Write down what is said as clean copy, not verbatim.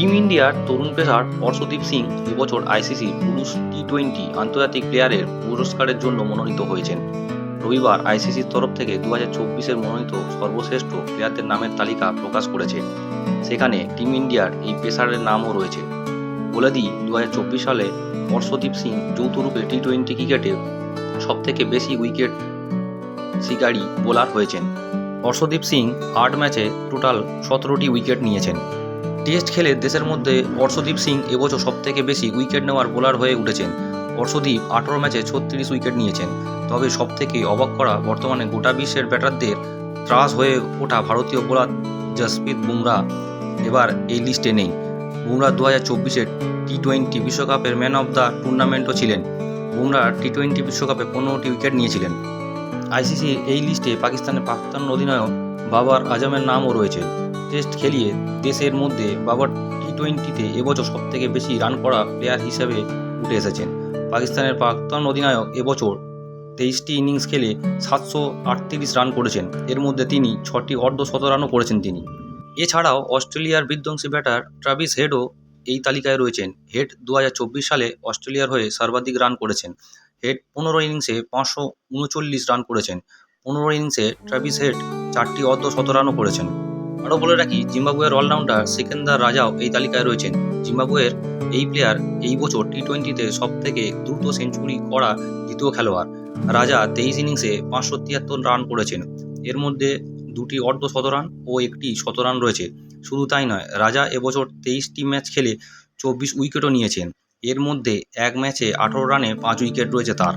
Team ইন্ডিয়ার তরুণ pacer Arshdeep Singh এবছর ICC পুরুষ টি-20 আন্তর্জাতিক প্লেয়ারের পুরস্কারের জন্য মনোনীত হয়েছেন। রবিবার আইসিসির তরফ থেকে 2024-এর মনোনীত সর্বশ্রেষ্ঠ প্লেয়ারদের নামের তালিকা প্রকাশ করেছে। সেখানে টিম ইন্ডিয়ার এই পেসারের নামও রয়েছে। বলে দিই, 2024 সালে অর্শদীপ সিং যৌথরূপে টি-20 ক্রিকেটে সবথেকে বেশি উইকেট শিকারী বোলার হয়েছেন। অর্শদীপ সিং 8 ম্যাচে টোটাল 17টি উইকেট নিয়েছেন। টেস্ট খেলে দেশের মধ্যে অর্শদীপ সিং এবছর সবথেকে বেশি উইকেট নেওয়ার বোলার হয়ে উঠেছেন। অর্শদীপ 18 ম্যাচে 36 উইকেট নিয়েছেন। তবে সবথেকে অবাক করা, বর্তমানে গোটা বিশ্বের ব্যাটারদের ত্রাস হয়ে ওঠা ভারতীয় বোলার জসপ্রীত বুমরা এবার এই লিস্টে নেই। বুমরা 2024-এর টি-20 বিশ্বকাপের ম্যান অব দ্য টুর্নামেন্টও ছিলেন। বুমরা টি-20 বিশ্বকাপে 15টি উইকেট নিয়েছিলেন। আইসিসির এই লিস্টে পাকিস্তানের প্রাক্তন অধিনায়ক বাবর আজমের নামও রয়েছে। টেস্ট খেলিয়ে দেশের মধ্যে বাবর টি-20-তে এবছর সবথেকে বেশি রান করা প্লেয়ার হিসেবে উঠে এসেছেন। পাকিস্তানের প্রাক্তন অধিনায়ক এবছর 23টি ইনিংস খেলে 738 রান করেছেন। এর মধ্যে তিনি 6টি অর্ধশতরানও করেছেন তিনি। এছাড়াও অস্ট্রেলিয়ার বিধ্বংসী ব্যাটার ট্রাভিস হেডও এই তালিকায় রয়েছেন। হেড 2024 সালে অস্ট্রেলিয়ার হয়ে সর্বাধিক রান করেছেন। হেড 15 ইনিংসে 539 রান করেছেন। 15 ইনিংসে ট্রাভিস হেড 4টি অর্ধশতরানও করেছেন। আরও বলে রাখি, জিম্বাবুয়ের অলরাউন্ডার সিকান্দার রাজাও এই তালিকায় রয়েছেন। জিম্বাবুয়ের এই প্লেয়ার এই বছর টি-20-তে সবথেকে দ্রুত সেঞ্চুরি করা দ্বিতীয় খেলোয়াড়। রাজা 23 ইনিংসে 573 রান করেছেন। এর মধ্যে 2টি অর্ধশতরান ও 1টি শতরান রয়েছে। শুধু তাই নয়, রাজা এবছর 23টি ম্যাচ খেলে 24 উইকেটও নিয়েছেন। এর মধ্যে এক ম্যাচে 18 রানে 5 উইকেট রয়েছে তার।